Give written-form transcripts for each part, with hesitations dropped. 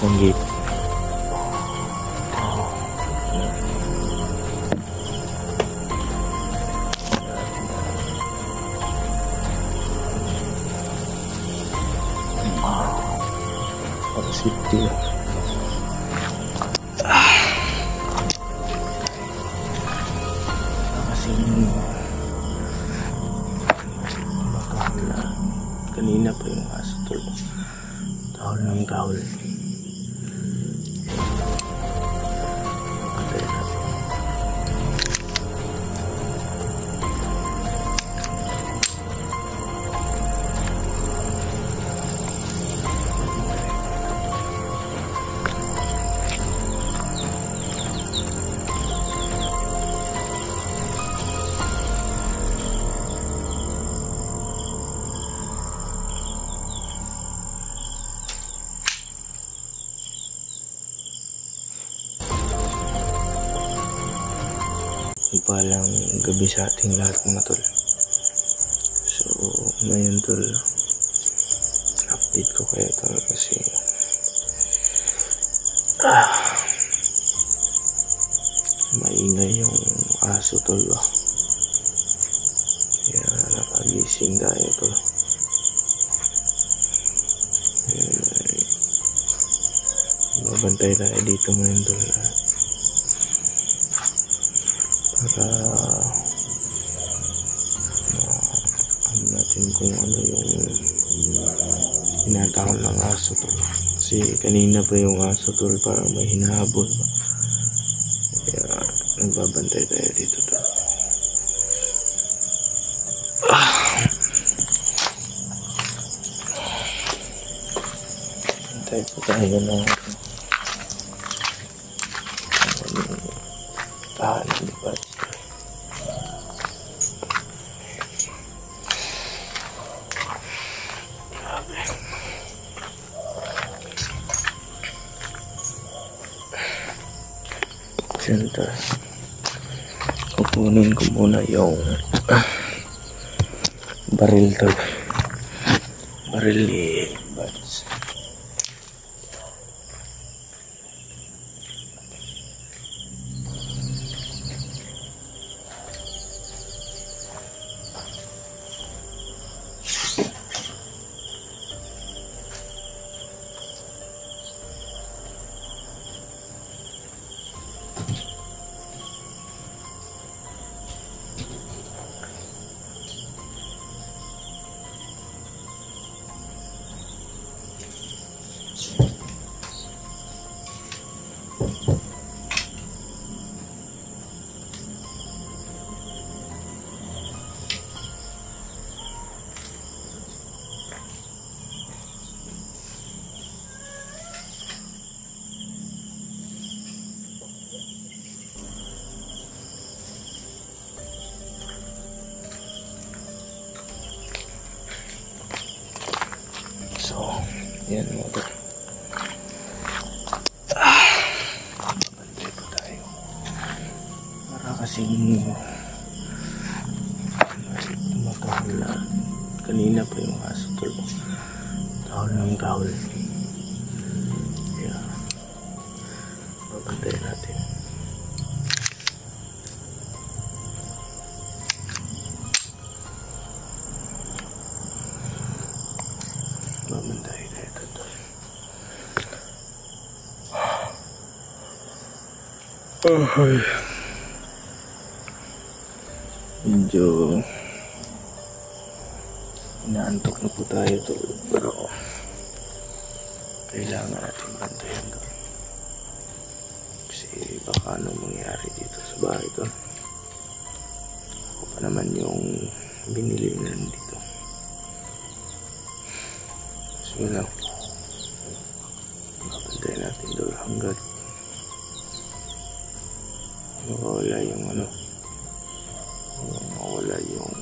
ng gate. Safety. Kasi kanina pa yung aso tol. Tahol ng tahol. Palang gabi sa ating lahat mga tol. So ngayon tol, update ko kayo tol kasi maingay yung aso tol ba. Kaya nakagising tayo tol. Babantay tayo dito ngayon tol para ano natin kung ano yung tinatawag ng aso tol. Kasi kanina pa yung aso tol, parang may hinahabol pa. Kaya nagbabantay tayo dito tol. Bantay po tayo ng tahanan di ba? Center. Kukunin ko muna yung baril to. Baril ni Bats. So, yan mga tol. Babantay po tayo. Para kasing tumatahol na. Kanina pa yung aso tol. Tahol ng tahol. Kaya, babantay natin. Babantay tayo tol. Medyo inaantok na po tayo tol, pero kailangan natin bantayan tol. Kasi baka anong mangyari dito sa bahay tol. Ako pa naman yung binili na dito. So lang, babantay natin tol hanggat mawala yung mawala yung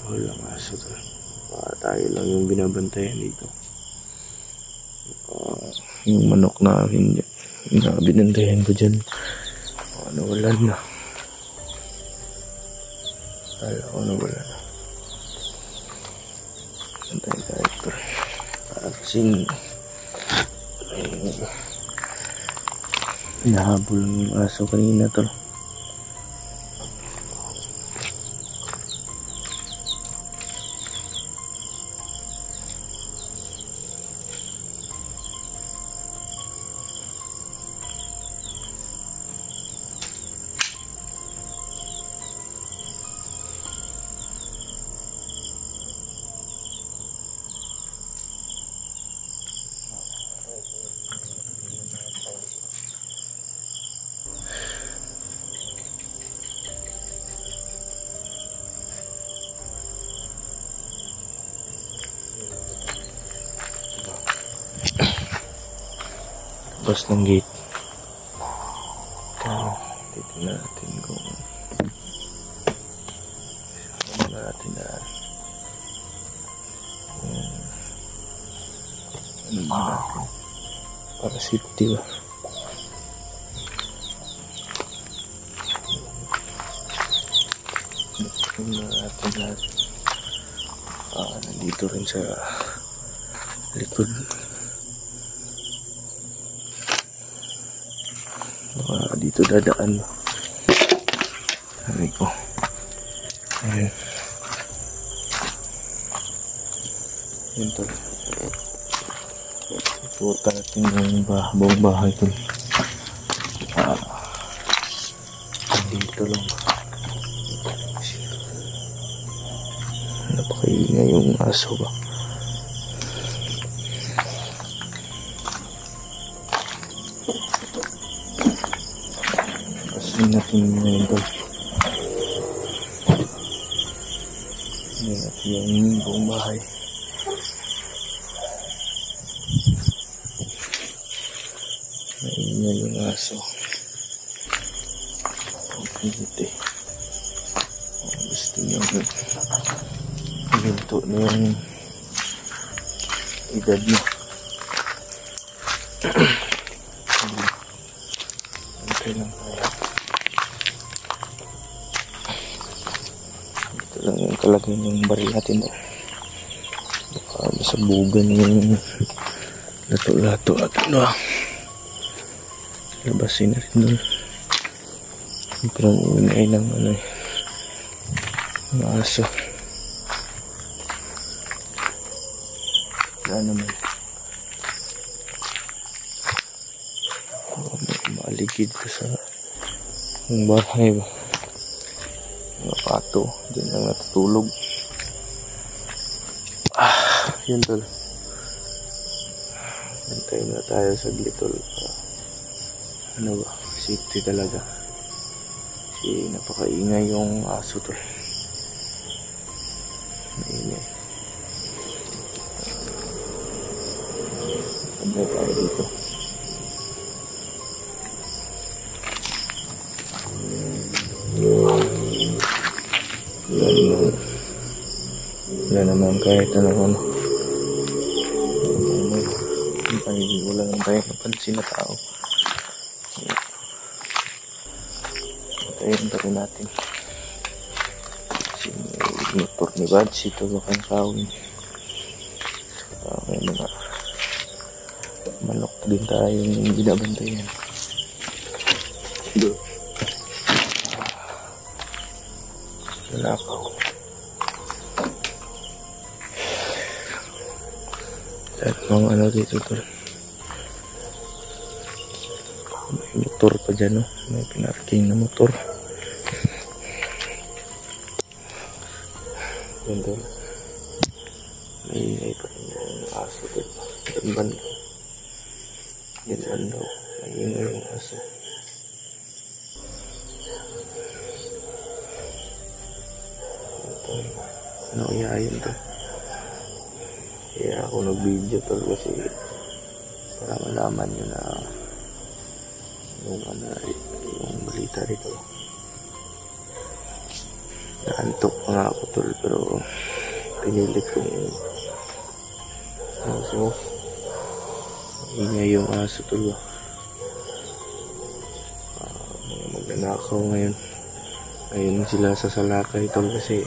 tahol ng aso tol. Tayo lang yung binabantayan dito. Yung manok na binantayan ko dyan, nawalan na. Kala ko nawalan na. Bantayan tayo tol. Para kasing Nahabol ng aso kanina tol. Labas ng gate. Titignan natin kung saan natin na ano ba natin para safety ba. Tignan natin lahat. Nandito rin sa likod. Dito dadaan. Sabi ko. Ayan. Yan tol. Ituota natin yung buong bahay tol. Dito lang. Napakaingay yung aso ba. Natin ngayon tol. Ngayon natin yung buong bahay. Ngayon yung aso. Pagkikiti. Gusto niyo ginto na yung edad niya. Okay lang tayo. Lang yung kalagay ng baril natin doon. Baka masabugan yung lato-lato at ano. Labasin na rin doon. Parang unay ng ano eh. Ng aso. Wala naman. Maaligid ko sa yung bahay ba. Mga pato, dyan lang natutulog. Yun tol. Bantayin na tayo sa glitol. Ano ba? Safety talaga. Kasi napakaingay yung aso tol. Maingay. Bantay tayo dito. Wala naman kahit ano. Wala naman tayo napansin na tao. Patayin pa rin natin. Kasi may motor ni Bads. Ito bakang kawin. May mga manok din tayo yung binabantayan. Nakaw. Lahat mga ano dito tol. May motor pa dyan no. May pinarking na motor. Yan tol. May pa rin yung aso tol. Yan banda. Yan daw. May yung aso. Ano kaya yun to? Kaya ako nag-video tol kasi para malaman nyo na yung balita rito. Naantok pa nga ako tol pero pinilit kong aso. Ingay yung aso tol. Mga magnanakaw ngayon. Ayun sila sa Salakay tol kasi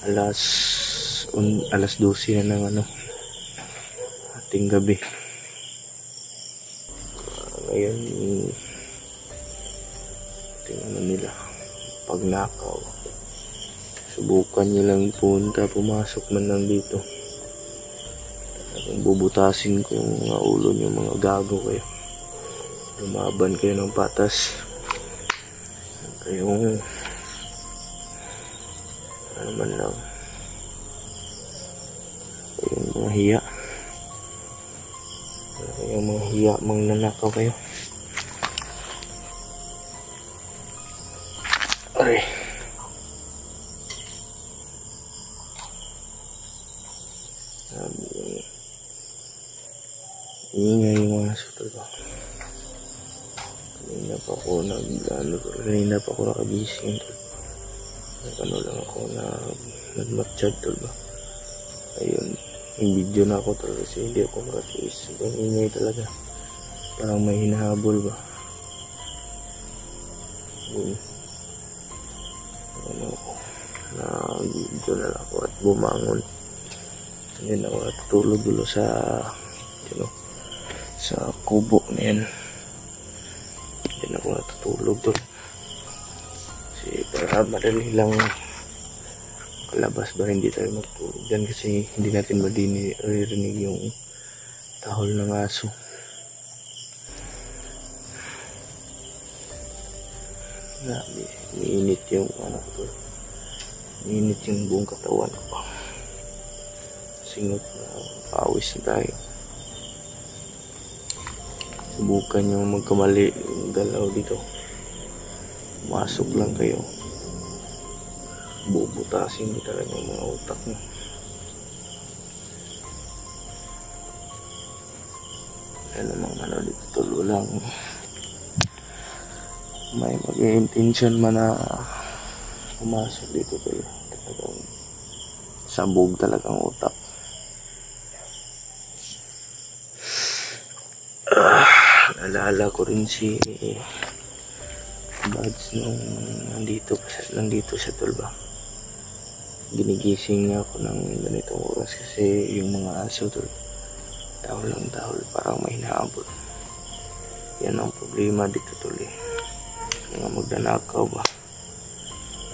alas 12 na ng kalahating gabi. Ngayon, tingnan nila pagnakaw. Subukan nyo lang punta, pumasok man lang dito. Talagang bubutasin ko yung mga ulo nyo, mga gago kayo. Lumaban kayo ng patas. Kayong ano man lang, kayong mga hiya. Kayong mga hiya, mga nanakaw kayo. Aray. Ingay yung mga suto ko. Kanina pa ako nakagising tol. Ano lang ako na nagmatchad tol ba. Ayun, yung video na ako tol kasi hindi ako makatiis. Ang ingay talaga. Parang may hinahabol ba. Yun. Ano ako, na-video na lang ako at bumangon. Ngayon ako natutulog dulo sa sa kubo na yan. Diyan ako natutulog doon. Kasi para madali lang kalabas ba hindi tayo magtulog dyan kasi hindi natin maririnig yung tahol ng aso. Umiinit yung umiinit yung buong katawan ko. Singot na pawis na tayo. Subukan nyo magkamali yung dalaw dito. Masok lang kayo. Bubutasin mo talaga yung mga utak mo. Kaya namang ano dito tulo lang. May mag-intention man na pumasok dito tulo. Talagang sabog talagang utak. Naalala ko rin si Buds nung nandito sa tulba. Ginigising niya ako ng ganitong oras kasi yung mga aso tol, tahol lang tahol, parang may hinahabol. Yan ang problema dito tol eh. Mga magdanakaw ba,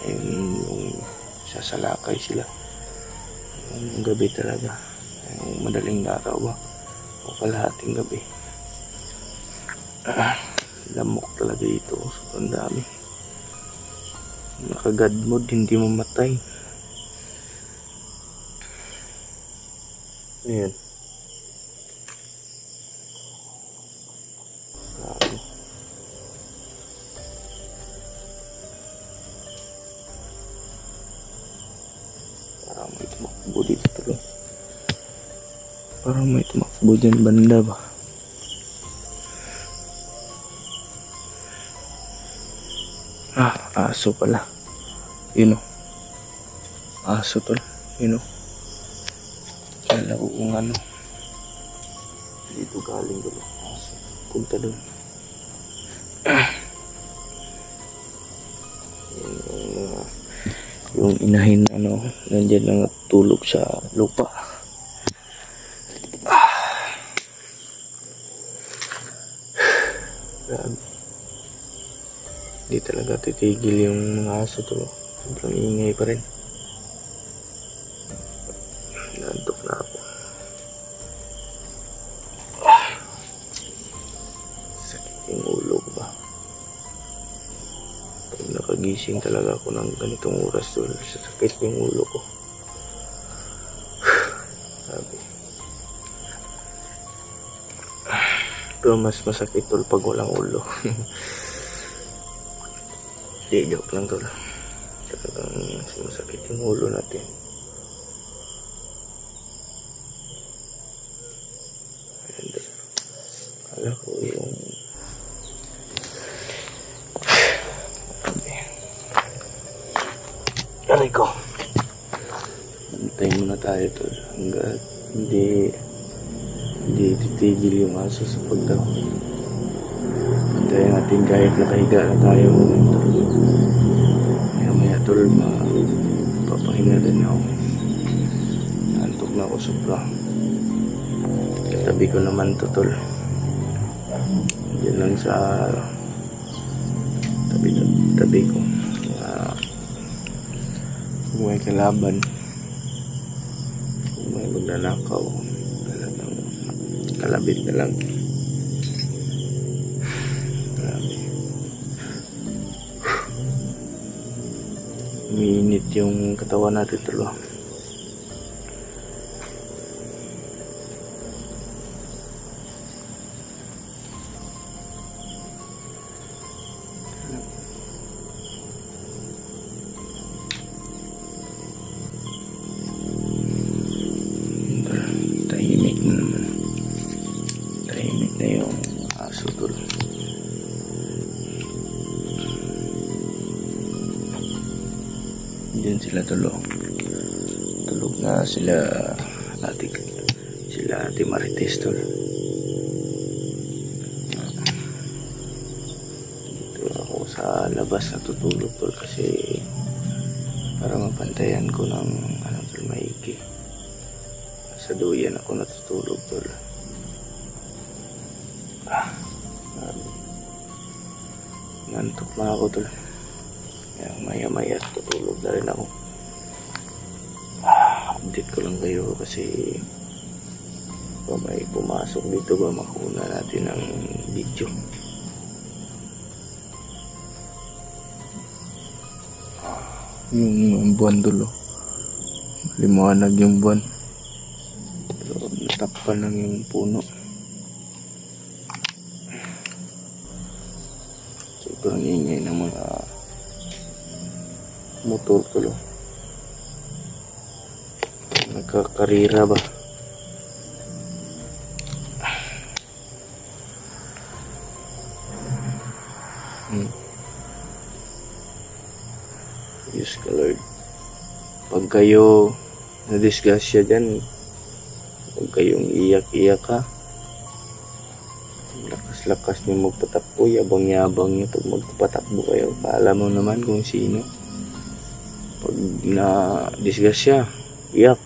ayun yung sasalakay sila yung gabi talaga, yung madaling araw ba o kalahating gabi. Lamok talaga ito. Sobrang dami. Nakagad mode, hindi mamatay. Ayan. Grabe. Parang may tumakbo dito tuloy. Parang may tumakbo dyan banda ba. Aso pala. Yun o. Aso tol. Yun o. Kala ko kung ano. Dito galing doon. Aso. Punta doon. Yung inahin ano. Nandyan lang natulog sa lupa. Grabe. Hindi talaga titigil yung mga aso to. Sobrang ingay pa rin. Nantok na ako. Sakit yung ulo ko ba. Pag nakagising talaga ako ng ganitong oras to, sakit yung ulo ko. Sabi. Pero mas masakit tol pag walang ulo. Di, joke lang tol. Talagang masakit yung ulo natin. And, kala ko yung aray ko. Hintayin muna tayo tol. Hanggat hindi titigil yung aso sa pagdako. Hintayin natin kahit nakahiga na tayo tol. Maya tol, papahinga din ako. Nantok na ako sobra. Tabi ko naman to, tol. Diyan lang sa tabi ko. Kung may kalaban, kung may magnanakaw, talagang kalabit na lang. Grabe. Umiinit yung katawan natin, tol. Tahimik na naman. Tahimik na yung aso, tol. Diyan sila, tulog. Tulog na sila Ate Marites, tol. Dito ako sa labas natutulog, tol, kasi para mapantayan ko ng tol, maigi. Sa duyan ako natutulog, tol. Nantok na ako, tol. Kaya maya tutulog na rin ako. Update ko lang kayo kasi kung may pumasok dito ba makuna natin ang video. Yung buwan, dulo. Liwanag yung buwan. Pero natakpan lang yung puno. Sobrang ingay ng mga motor, tulo. Nagkakarira ba? Diyos ka, Lord. Pag kayo na-disgrasya dyan, huwag kayong iyak-iyak, ha. Lakas-lakas nyo magpatakbo, yabang-yabang nyo pag magpatakbo kayo. Paalam mo naman kung sino. Pag na-disgrasya, iyak.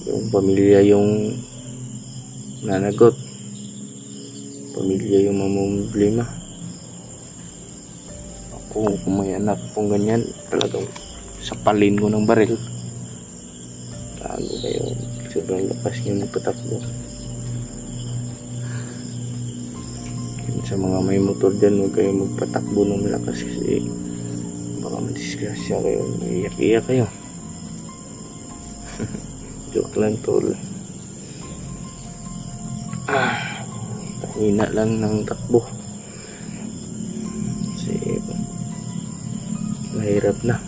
Yung pamilya yung nanagot. Pamilya yung mamumblema. Kung may anak kung ganyan, talagang sapalin ko ng baril. Tago kayo, sobrang lakas nyo magpatakbo. Sa mga may motor dyan, huwag kayo magpatakbo ng malakas kasi baka madisgrasya kayo, iyak-iyak kayo. Joke lang, tol. Tahina lang ng takbo kasi mahirap na.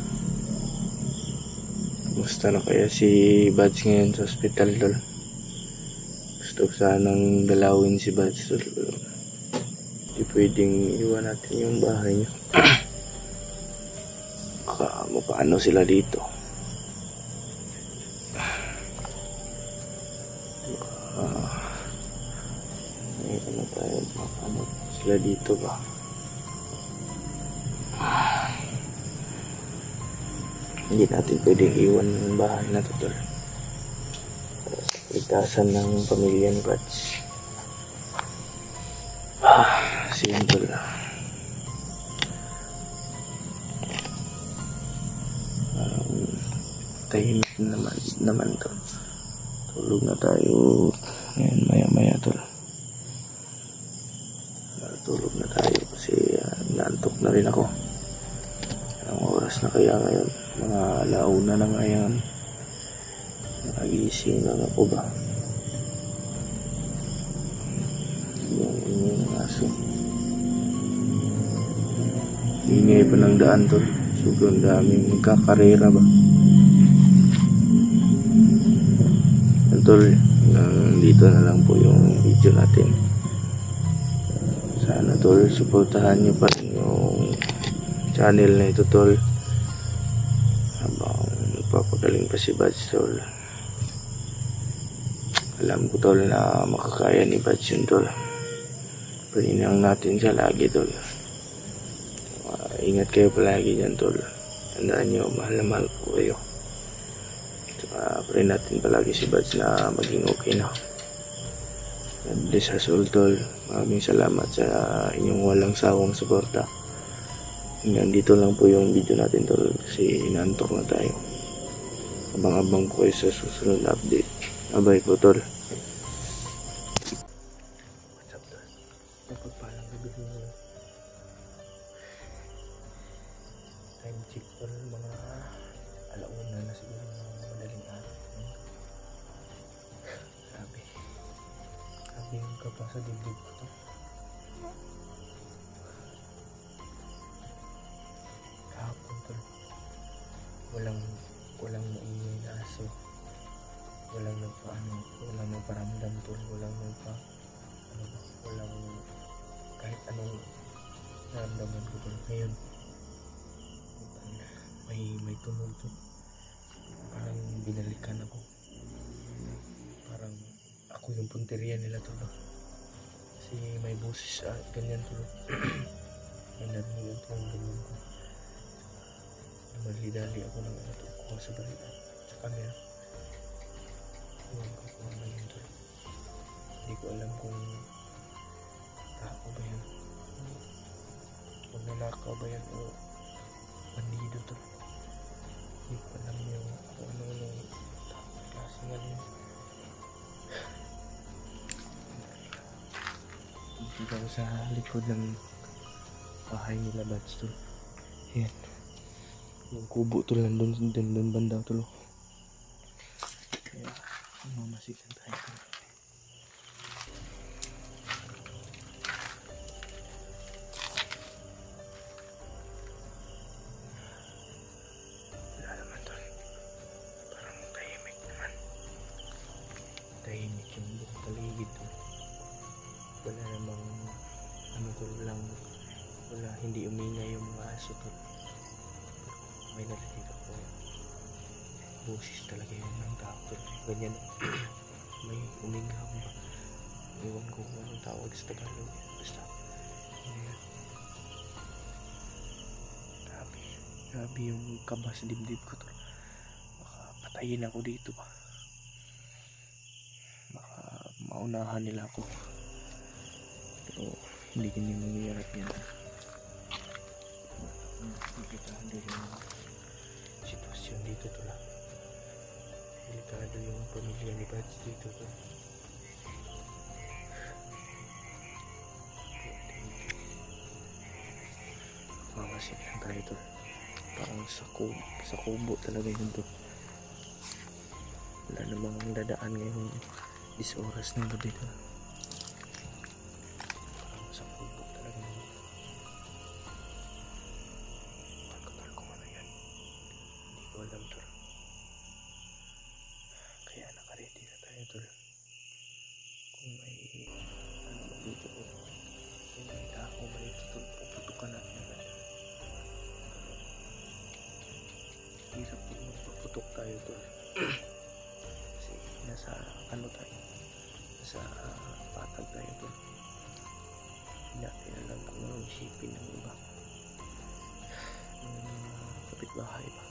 Kumusta na kaya si Bads ngayon sa hospital, tol? Gusto ko sanang dalawin si Bads, tol. Hindi pwedeng iwan natin yung bahay niya. Baka mapaano sila dito. Ano tayo, mapaano sila dito ba? Hindi natin pwedeng iwan ng bahay na to, tol. Ligtasan ng pamilya ni Bads. Simple. Tahimik naman to. Tulog na tayo. Ngayon maya tol. Tulog na tayo kasi naantok na rin ako. Anong oras na kaya ngayon? Mga alauna na ngayon. Nagising lang ako ba? Yung aso. Ingay pa ng daan, tol. Sobrang daming nagkakarera ba? Tol, dito na lang po yung video natin. Sana, tol, suportahan nyo pa rin yung channel na ito, tol. Habang nagpapagaling pa si Bads, tol. Alam ko, tol, na makakaya ni Bads yun, tol. Paninang natin siya lagi, tol. Ingat kayo palagi dyan, tol. Tandaan nyo, mahal na mahal ko kayo. Tsaka pray natin palagi si Bads na maging okay na. God bless us all, tol. Maraming salamat sa inyong walang sawang suporta. Hanggang dito lang po yung video natin, tol, kasi inaantok na tayo. Abang-abang po kayo sa susunod na update. Bye po, tol. What's up, tol? Napagpalang gabi mo. Time check, tol. Mga alauna na siguro, mga madaling araw. Grabe yung kapa sa dibdib ko, tol. Kahapon, tol. Walang maingay na aso. Walang nagparamdam, tol. Walang kahit anong naramdaman ko, tol. Ngayon, may tunog, tol. Parang binalikan ako. Parang ako yung punteriya nila, tol. Kasi may boses ganyan, tol. May narinig, tol, ganyan ko. Dali ako ng kuha sa balita sa camera. Huwag ko kung ano yun, tol. Hindi ko alam kung tao ba yan, kung nanakaw ba yan o bandido, tol. Hindi ko alam yung kung ano tao klase nga yun. Dito ako sa likod ng bahay nila, Bats, tol. Ayan. Yung kubo, tol, nandun banda, tol. Kaya mamasikan tayo, tol. Wala naman, tol. Parang tahimik naman. Tahimik yung buong paligid, tol. Wala namang tol lang. Hindi umingay yung mga aso, tol. May narinig ako boses talaga yun ng tao, tol. Ganyan. May umingaw ba, iwan ko kung anong tawag sa Tagalog. Basta ganyan. Grabe yung kaba sa dibdib ko, tol. Baka patayin ako dito ba, baka maunahan nila ako, pero hindi ganyan mangyayari yan. Delikado yung sitwasyon dito, tol. Delikado yung pamilya ni Bats dito, tol. Mamasin lang tayo, tol. Parang sa kubo talaga yun, tol. Wala namang dadaan ngayong 10 oras ng gabi, tol. Parang sa kubo talaga yun. Alam, tol. Kaya nakaredy na tayo, tol. Kung may ano ba dito, tol, kung may tao ba dito, tol, puputukan natin agad. Hirap din magpaputok tayo, tol. Kasi nasa nasa patag tayo, tol. Hindi natin alam kung anong isipin ng iba, kapitbahay ba.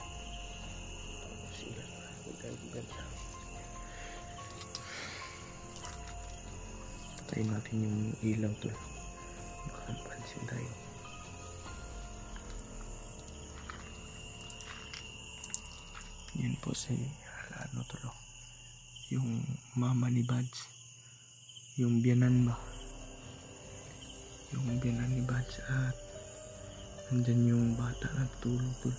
Sila magkaibigan. Patayin natin yung ilaw, tol. Baka pansin tayo. Yan po si tol, yung mama ni Bads, yung biyanan ba, yung biyanan ni Bads, at nandyan yung bata nagtulog, tol.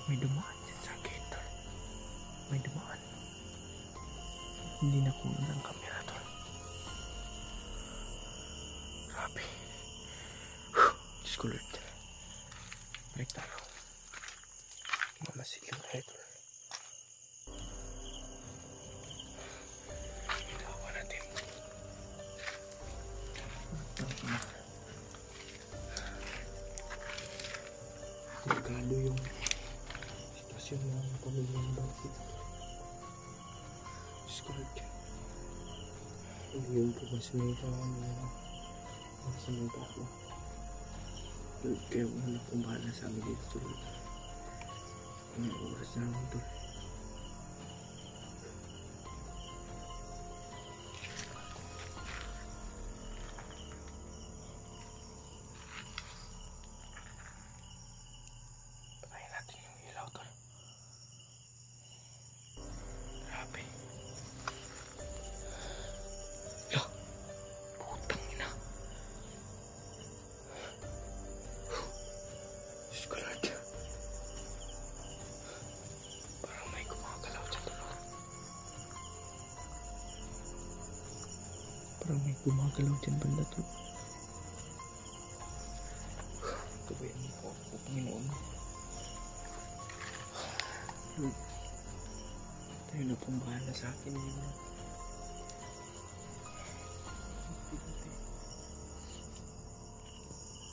May dumaan dyan sa gate, tol. May dumaan. Hindi nakuha ng camera, tol. Grabe. Diyos ko, Lord. Balik tayo. Mamasid lang tayo, tol. Tawa natin. Delikado yung sitwasyon ng pamilyang bakit. Discord. Hindi yung pumasmita sa mga tao. Lord, kaya wala kong bahala sa amin dito, Lord. Ang oras namin to. Patayin natin yung ilaw, Tol. Grabe. Lo, putang ina. Diyos ko, Lord. Parang may gumagalaw dyan, Tol. Parang may gumagalaw dyan, banda, Tol. Gabayan mo po ako, Panginoon. Lord, tayo na pong bahala sa akin ngayon.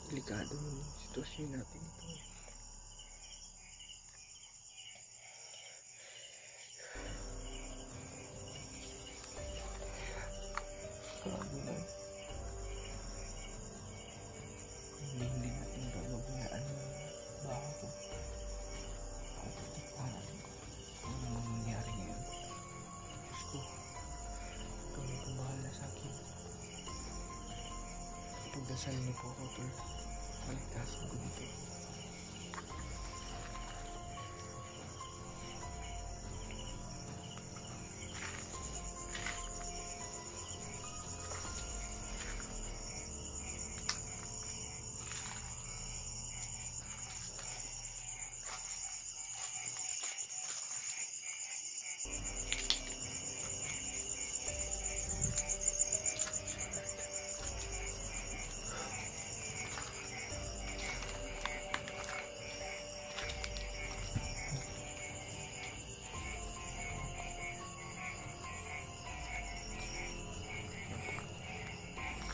Delikado yung sitwasyon natin ito. Grabe na. Hindi natin gagabayaan yung bahay ko. Pagkakita natin ko ano namang nangyari ngayon. Diyos ko, kami kong bahala sa akin. Pagdasal niyo po ako, Tol. Maligtasin ko dito.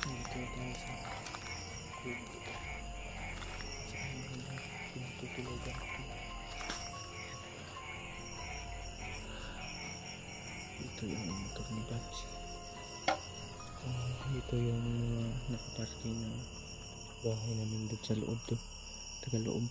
Dito tayo sa kuwing ito. Sa aming pinatutulugan ito. Ito yung motor ni Bats. Ito yung nakaparking na bahay namin doon sa loob to. Tagaloob.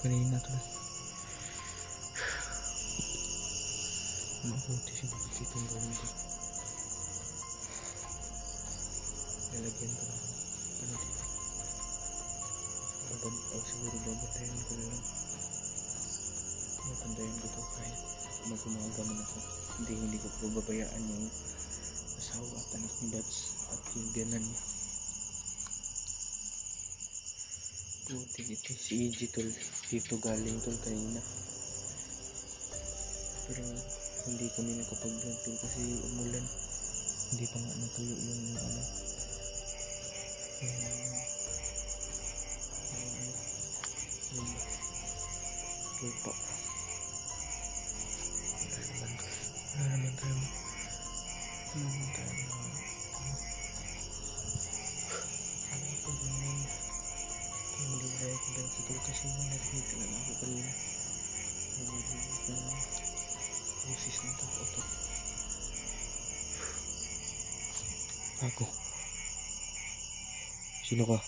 Kanina to. Mabuti siya nakikita yung gawin ko. Lalagyan ko lang. Ano dito? Siguro babantayan ko na lang. Babantayan ko to kahit mag-umaga man ako. Hindi ko pababayaan yung asawa at anak ni Dats at yung biyanan niya. Buti dito si EG, Tol. Dito galing, Tol, kanina. Pero hindi kami nakapag-vlog, Tol, kasi umulan. Hindi pa nga natuyo yung ano. Yung lupa. Wala naman tayo. Hindi tayo kung sa Tol kasi narinig lang ako kanina. Narinig ko na boses ng tao, Tol. Ako. Sino ka?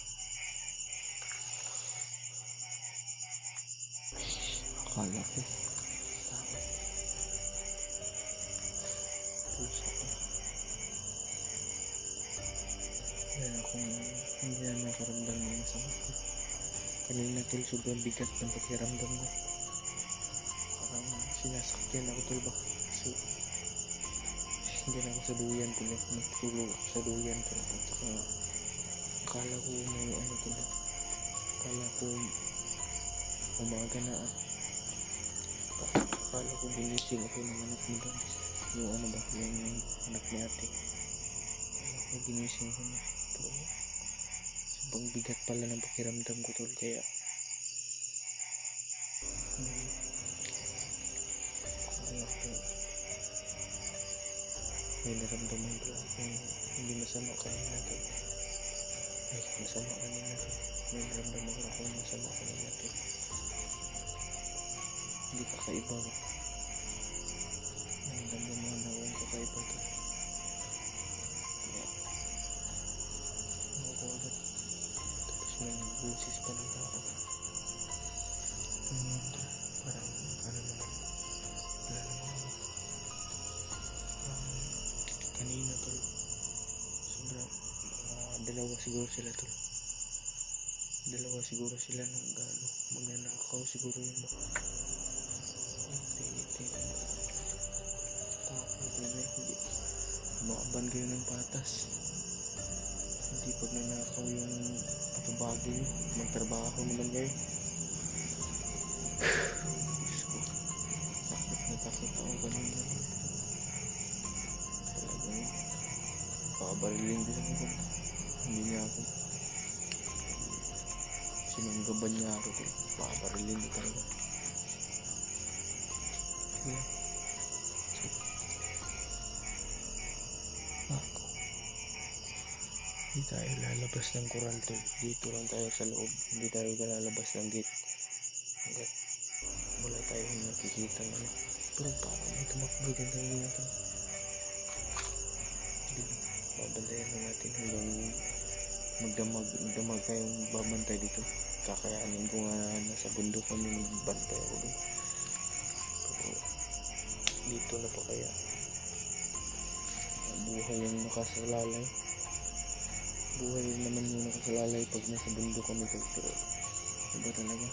Akala ko. Pusa ko. Kaya akong hindi na nakaramdam ng masama ko. Kanina, Tol, sobrang bigat ng pakiramdam ko. Parang sinasakyan ako, Tol, ba? So, hindi na ako sa duyan, Tol. Nagtulog ako sa duyan, Tol. At saka, akala ko may ano, Tol. Akala ko umaga na at akala ko ginising ako ng anak mo doon. Yung ano ba, yung anak ni ate. Akala ko ginising ko na. Pero, sobrang bigat pala ng pakiramdam ko tol, kaya ano ko, may naramdaman pala akong hindi masama kanina tol. Ay, masama kanina tol. May naramdaman ko akong masama kanina tol. Hindi kakaiba ba? May naramdaman akong kakaiba tol. Kaya ako agad. Tapos may busis pa ng tao. Parang ano naman, wala naman kanina tol, sobrang dalawa siguro sila tol, dalawa siguro sila ng gano, magnanakaw siguro yun ba. Takot din eh, hindi maaban kayo ng patas, hindi pag nanakaw yung patabagi nyo, magtrabaho naman kayo. Diyos ko, takot ako kanina. Talagang pabarilin din ako. Hindi niya ako sinunggaban niya ako. Pabarilin din talaga. Sige. Ako. Hindi tayo lalabas ng koral to. Dito lang tayo sa loob. Hindi tayo lalabas ng gate. Hanggat wala tayong nakikita naman. Pero parang may tumakbo din tayo natin. Hindi, babantayan na natin hanggang magdamag tayong babantay dito. Kakayanin ko nga nasa bundok kami, magbantay ako doon. Pero dito na pa kaya buhay yung nakasalalay. Buhay naman yung nakasalalay pag nasa bundok kami. Pero iba talaga.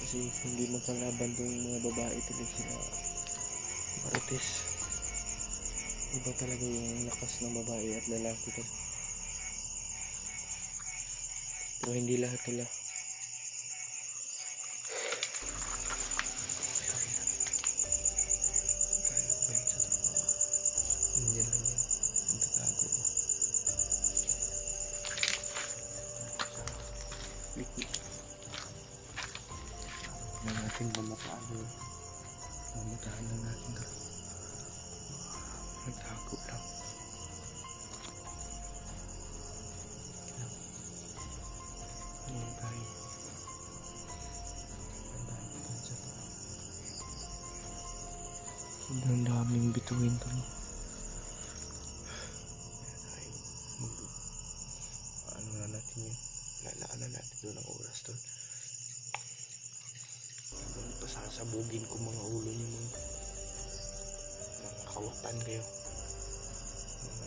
Kasi hindi makalaban tong mga babae tuloy sila marites. Iba talaga yung lakas ng babae at lalaki to. Pero hindi lahat nila. Tayo bensa to. Nandiyan lang yan. Nagtatago ko. Liquid. Na natin mamataan lang natin to. Nagtago lang. Ayan tayo. Pansa to. Sobrang daming bituin to. Ano na natin yun? Lalaan na natin doon ang oras to. Pasasabugin ko mga ulo niyo, mga kawatan kayo, mga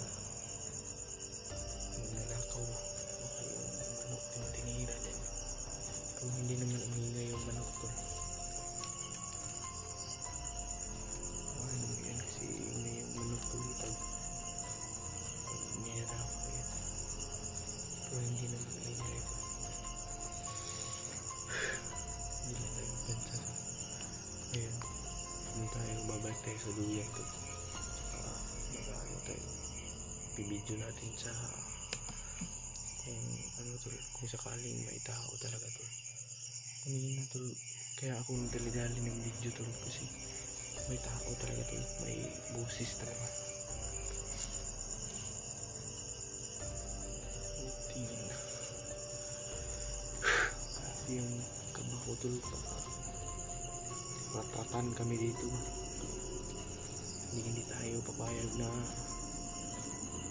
magnanakaw o kayong manok yung tinira din. Kung hindi naman umingay yung manok ko, ano mo yan kasi ingay yung manok ko dito. Nira ako yan, pero hindi naman umingay ko. Hindi lang tayo pensa. Ayan, hindi tayo babalik tayo sa duyan to. Mag-ano tayo, bibidyo natin sa kung ano to, kung sakaling may tao talaga to. Kanina to, kaya ako nagdali-dali ng video to kasi may tao talaga to, may busis talaga. Tingin na yung kaba ko to, ratatan kami dito. Hindi tayo papayag na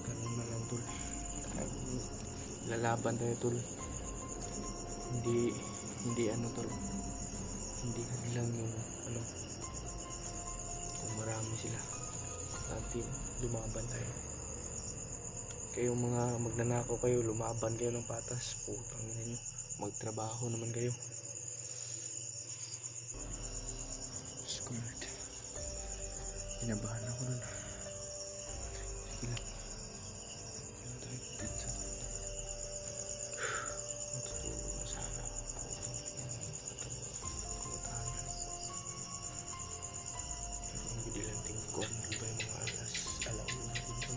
ganun na lang tol. Lalaban tayo tol. Hindi ano tol, hindi lang yung ano, kung marami sila natin lumaban tayo. Kayong mga magnanakaw kayo, lumaban kayo ng patas. Putang ina nyo, magtrabaho naman kayo. Lord, kinabahan ako nun. Sige lang, ano tayo pinsa, matutulog na sana ako. Kumatahanan, pero ang bidilanting ko, hindi ba yung mga alas alauna na dito,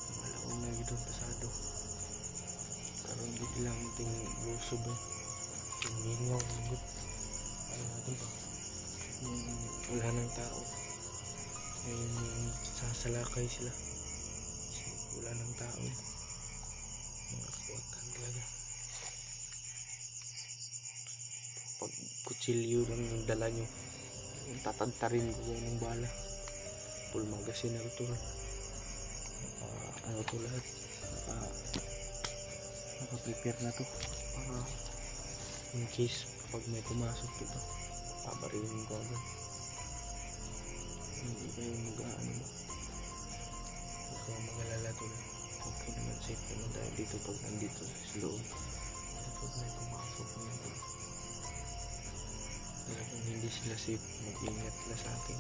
mga alauna na dito pasado. ilang ting lusob eh. Yung mingaw, hugot. Ano natin ba? Yung wala ng tao. Ngayon yung sasalakay sila. Kasi wala ng tao eh. Mga kakuatan talaga. Pag kutsilyo lang yung dala nyo, yung tatagtarin ko ng bala. Full magazine na ito. Ano to lahat. Naka-prepare na to. Para in case pag may pumasok dito, pabarilin ko agad. Hindi kayo mag-ano ba? Huwag kayo mag-alala to. Okay naman, safe naman tayo dito pag nandito sa loob. Pag may pumasok naman to, talagang hindi sila safe. Mag-ingat sila sa atin.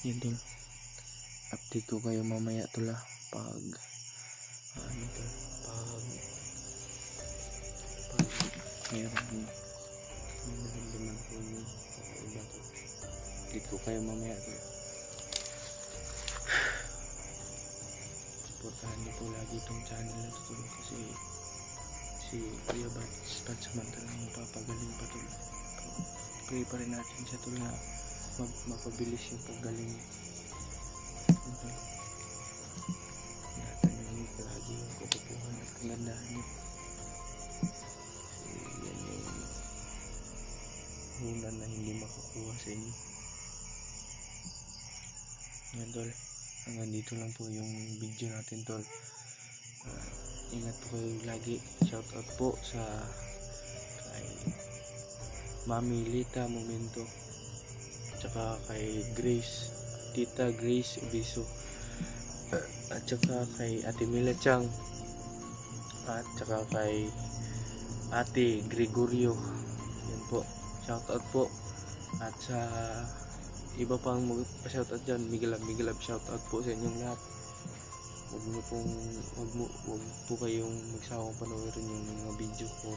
Yan tol, update ko kayo mamaya tol pag ano tol, pag mayroon naman ko yung iba tol, update ko kayo mamaya tol. Supportahan niyo po lagi itong channel na to tol, kasi si Kuya Bats pansamantalang mapapagaling pa tol. Pray pa rin natin siya tol na mapabilis yung paggaling. Ingatan nyo lagi yung kabubuhan at kagandahan nyo. Kasi yan yung hunan na hindi makukuha sa inyo. Yan tol, hanggang dito lang po yung video natin tol. Ingat po kayo lagi. Shoutout po sa kay Mami Lita Momento, tsaka kay Grace, Tita Grace Biso, at tsaka kay Ate Mila Chang, at tsaka kay Ate Gregorio. Yan po, shoutout po. At sa iba pang magpa-shoutout dyan, Miguelab shoutout po sa inyong lahat. Huwag po kayong magsawang panoorin yung mga video ko.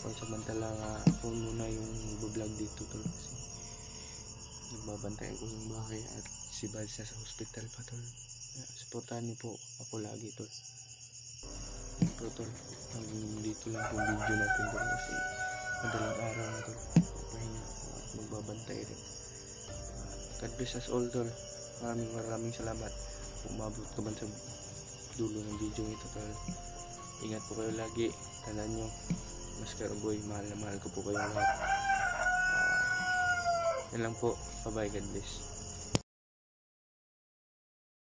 Pansamantala ako muna yung vlog dito tol, kasi nagbabantayan ko yung bahay at si Balsa sa hospital pa tol. Supportahan niyo po ako lagi tol. Pero tol, hanggang dito lang yung video natin tol, kasi madalang araw na tol, papahinga ako at magbabantay rin. God bless us all tol. Maraming salamat kung umabot ka man sa dulo ng video ito tol. Ingat po kayo lagi. Tandaan nyo, Maskara Boy, mahal na mahal ko po kayo lahat. Yan lang po. Bye bye, God bless.